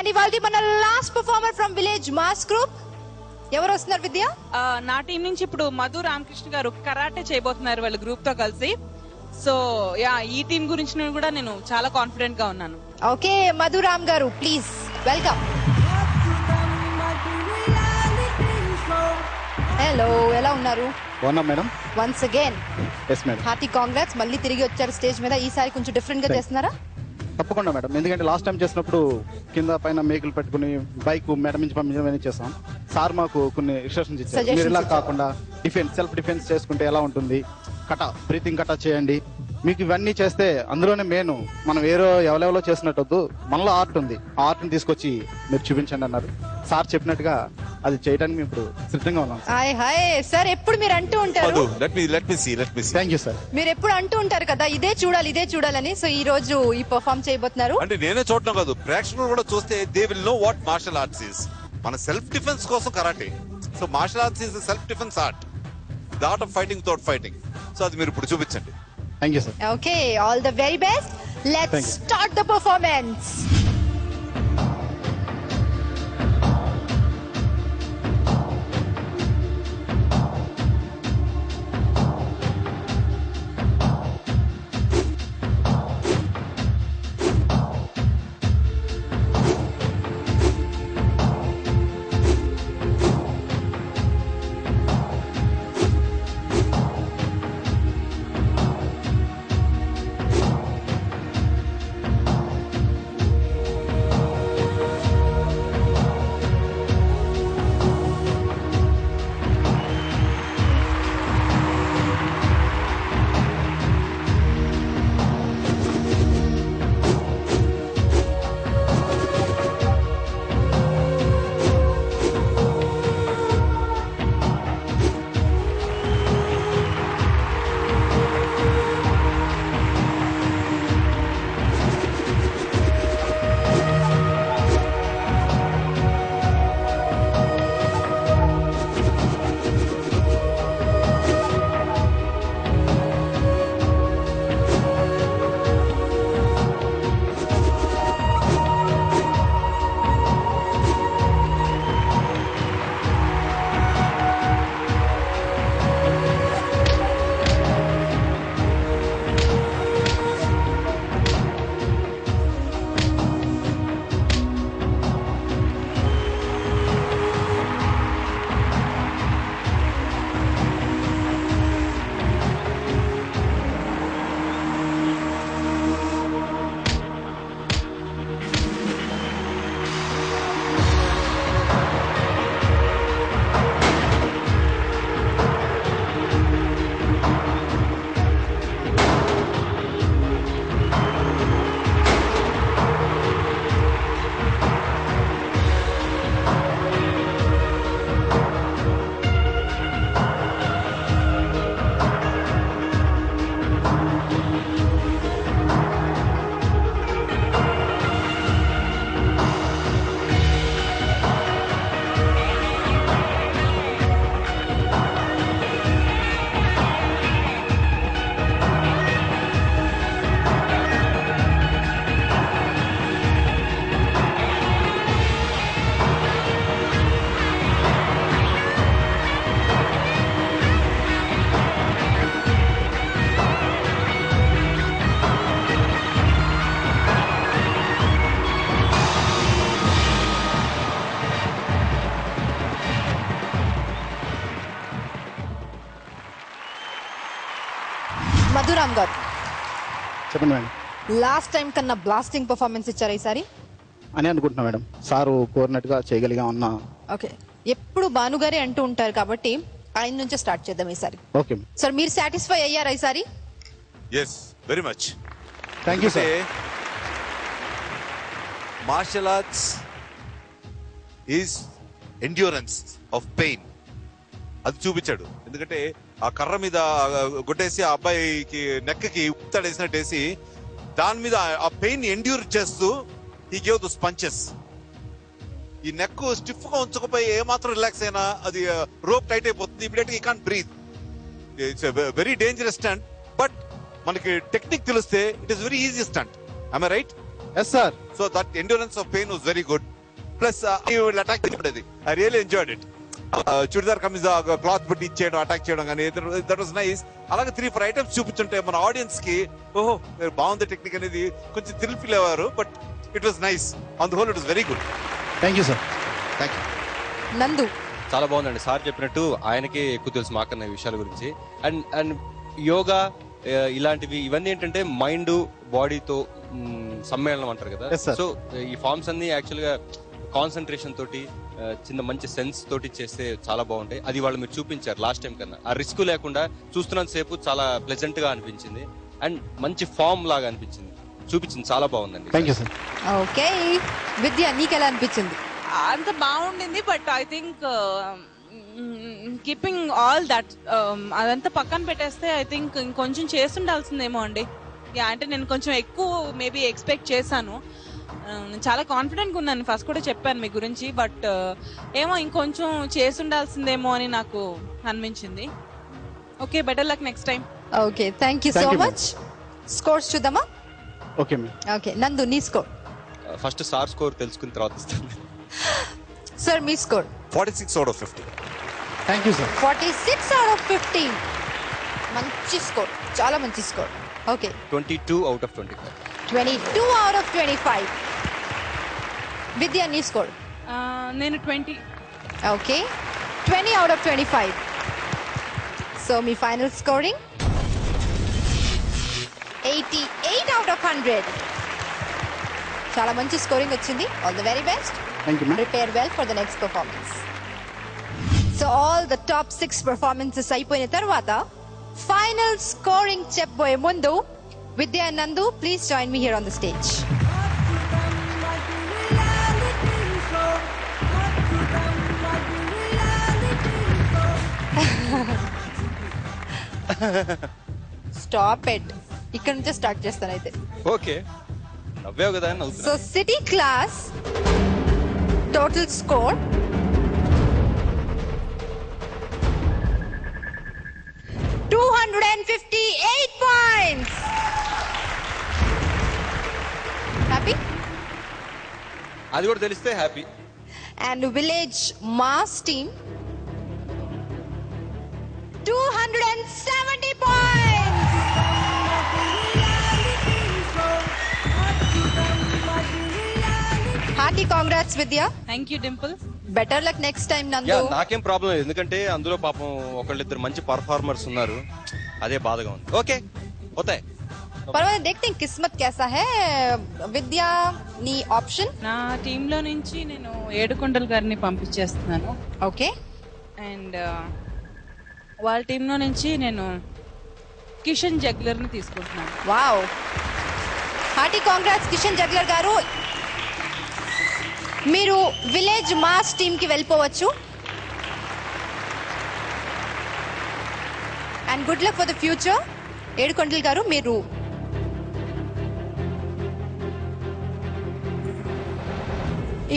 And ఇవాల్టి మన last performer from village mass group ఎవరు వస్తున్నారు విద్య? నా టీం నుంచి ఇప్పుడు మధు రామకృష్ణ గారు కరాటే చేయబోతున్నారు వాళ్ళ గ్రూప్ తో కలిసి. సో యా, ఈ టీం గురించి కూడా నేను చాలా కాన్ఫిడెంట్ గా ఉన్నాను. ఓకే మధు రామ్ గారు ప్లీజ్ వెల్కమ్. హలో, ఎలా ఉన్నారు? బాగున్నాం madam. Once again yes madam. Hearty congrats. మళ్ళీ తిరిగి వచ్చారు స్టేజ్ మీద. ఈసారి కొంచెం డిఫరెంట్ గా చేస్తున్నారా? తప్పకుండా మేడం, ఎందుకంటే లాస్ట్ టైం చేసినప్పుడు కింద పైన మేకులు పెట్టుకుని బైక్ మేడం నుంచి పంపించడం చేస్తాం. సార్ మాకు కొన్ని ఇన్స్ట్రక్షన్స్ ఇచ్చారు. మీరు ఇలా కాకుండా సెల్ఫ్ డిఫెన్స్ చేసుకుంటే ఎలా ఉంటుంది, బ్రీతింగ్ కటా చేయండి. మీకు ఇవన్నీ చేస్తే అందులోనే మెయిన్ మనం ఎవరెవరో చేసినట్టు మనలో ఆర్ట్ ఉంది, ఆ ఆర్ట్ ని తీసుకొచ్చి మీరు చూపించండి అన్నారు. సార్ చెప్పినట్టుగా అది చేయడానికి మేము ఇప్పుడు సిద్ధంగా ఉన్నాం. హాయ్ హాయ్ సార్, ఎప్పుడు మీరు అంటూ ఉంటారు, థ్యాంక్ యూ సార్, మీరు ఎప్పుడు అంటూ ఉంటారు కదా ఇదే చూడాలని. సో ఈ రోజు ఈ పర్ఫార్మ్ చేయబోతున్నారు. అంటే నేనే చూడటం కాదు, ప్రేక్షకులు కూడా చూస్తే they will know what martial arts is. మన సెల్ఫ్ డిఫెన్స్ కోసం karate. So martial arts is self defence art, the art of fighting without fighting. So అది మీరు ఇప్పుడు చూపించండి. Thank you sir. Okay, all the very best. Let's start the performance. Madhuram గారు చెప్పండి madam. Last time కన్నా blasting performance ఇచ్చారు ఈసారి అని అనుకుంటున్నా మేడం. సారు కోరినట్టుగా చేయగలిగా ఉన్నా. ఓకే, ఎప్పుడు భానుగారే అంటూ ఉంటారు కాబట్టి ఆయన నుంచే స్టార్ట్ చేద్దాం ఈసారి. ఓకే సార్, మీరు సాటిస్ఫై అయ్యారా ఈసారి? Yes, very much. Thank you sir. Martial arts is endurance of pain. అది చూపించాడు. ఎందుకంటే ఆ కర్ర మీద కొట్టేసి ఆ అబ్బాయికి నెక్కకి ఉత్తడేసినట్టేసి దాని మీద ఆ పెయిన్ ఎండ్యూర్ చేస్తూ హీ గేవ్ ద స్పంచెస్. ఈ నెక్ స్టిఫ్ గా ఉంచకపోయి ఏమాత్రం రిలాక్స్ అయినా అది రోప్ టైట్ అయిపోతుంది. ఇమీడియట్ గా you can't breathe. It's very dangerous stunt. But మనకి టెక్నిక్ తెలిస్తే it is very easy stunt. Am I right? Yes sir. So that endurance of pain was very good. Plus attack చేయబడేది. I really enjoyed it. Churidar kameez cloth పెట్టి ఇచ్చేయడం, attack చేయడం కానీ that was nice. అలాగే 3-4 items చూపించుంటే మన audience కి ఓహో బాగుంది టెక్నిక్ అనేది కొంచెం థ్రిల్ ఫీల్ అయ్యారు. But it was nice. On the whole it was very good. Thank you sir. Thank you. నందు చాలా బాగుందండి. సార్ చెప్పినట్టు ఆయనకే ఎక్కువ తెలుసు మాకన్న ఈ విషయాల గురించి. అండ్ యోగా ఇలాంటివి ఇవన్నీ ఏంటంటే మైండ్ బాడీతో సమ్మేళనం అంటారు కదా. Yes, sir. సో ఈ ఫార్మ్స్ అన్ని యాక్చువల్ గా కాన్సన్ట్రేషన్ తోటి చిన్న మంచి సెన్స్ తోటి చేస్తే చాలా బాగుంటాయి. అది వాళ్ళు మీరు చూపించారు లాస్ట్ టైం కన్నా. ఆ రిస్క్ లేకుండా చూస్తున్నంత సేపు చాలా ప్లెజెంట్ గా అనిపించింది అండ్ మంచి ఫామ్ లాగా అనిపించింది. చూపించింది చాలా బాగుందండి. Thank you sir. ఓకే విద్య నీకెలా అనిపించింది? అంత బాగుండింది. But I think keeping all that అదంతా పక్కన పెట్టేస్తే ఐ థింక్ ఇంకొంచెం చేస్తుండాల్సిందేమో అండి. అంటే నేను కొంచెం ఎక్కువ మేబీ ఎక్స్పెక్ట్ చేశాను. నేను చాలా కాన్ఫిడెంట్ గా ఉన్నాను, ఫస్ట్ కూడా చెప్పాను మీ గురించి. బట్ ఏమో ఇంకొంచెం చేస్తుండాల్సిందేమో అని నాకు అనిపించింది. Okay, better luck next time. Okay, thank you so Thank you, much. Scores చూద్దామా? Okay ma'am. ఓకే నందు నీ స్కోర్. ఫస్ట్ సార్ స్కోర్ తెలుసుకున్న తర్వాత ఇస్తాను. సార్ మీ score? 46 out of 50. Thank you sir. 46 out of 50. మంచి స్కోర్, చాలా మంచి score. Okay 22 out of 25. 22 out of 25. Vidya నీ స్కోర్? నేను 20. Okay 20 out of 25. So me final scoring 88 out of 100. చాలా మంచి స్కోరింగ్ వచ్చింది. All the very best. Thank you ma'am. Prepare well for the next performance. So all the top 6 performances అయిపోయిన తర్వాత final scoring చెప్పబోయే ముందు Vidya and Nandu please join me here on the stage. Stop it. ఇక్కడ నుంచే start చేస్తాను అయితే. Okay నవ్వేవు కదా అని సో నవ్వుతున్నా. City class total score 258 points. Happy? అది కూడా తెలిస్తే హ్యాపీ. And village mass team 270 points. Hearty congrats Vidya. Thank you Dimple. Better luck next time yeah Nandu. నాకేం ప్రాబ్లం లేదు, ఎందుకంటే అందులో పాపం ఒకళ్ళిద్దరు మంచి పర్ఫార్మర్స్ ఉన్నారు. అదే బాధగా ఉంది. ఓకే పోతాయి. परवाह देखते हैं किस्मत कैसा है. విద్య నీ ఆప్షన్? నా టీమ్ లో నుంచి నేను ఏడుకొండల గారిని పంపించేస్తున్నాను. ఓకే. అండ్ వాళ్ళ టీమ్ లో నుంచి నేను కిషన్ జగ్లర్ ని తీసుకుంటున్నాను. Wow, hearty congrats Kishan juggler గారు. మీరు విలేజ్ మాస్ టీమ్ కి వెళ్ళిపోవచ్చు. And good luck for the future. ఏడుకొండల గారు మీరు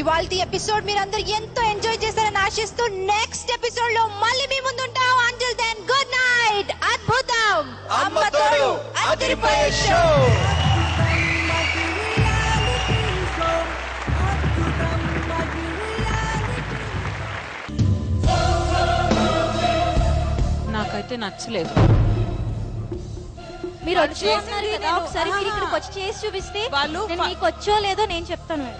ఇవాల్టి ఎపిసోడ్ మీరందరూ ఎంతో ఎంజాయ్ చేశారని ఆశిస్తూ నెక్స్ట్ ఎపిసోడ్ లో మళ్ళీ మీ ముందు ఉంటాం. Until then good night. అద్భుతం అమ్మ తోడు అదిరిపోయే షో. నాకైతే నచ్చలేదు. మీరు వచ్చేస్తున్నారు కదా, ఒకసారి మీరు ఇక్కడికి వచ్చి చేసి చూపిస్తే వాళ్ళు నేను మీకు వచ్చో లేదో నేను చెప్తాను.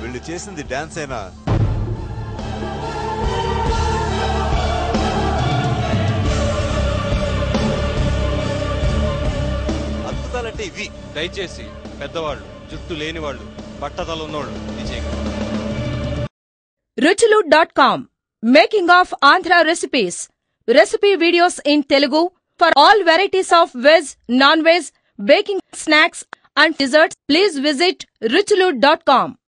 వీళ్ళు చేసింది డాన్స్ అయినా అద్భుతాలంటే ఇవి. దయచేసి పెద్దవాళ్ళు, జుట్టు లేని వాళ్ళు, బట్టతలు ఉన్నవాళ్ళు ఇది చేయగలరు. ruchulu.com Making of Andhra recipes. Recipe videos in Telugu for all varieties of veg, non-veg, baking snacks and desserts. Please visit ruchulu.com.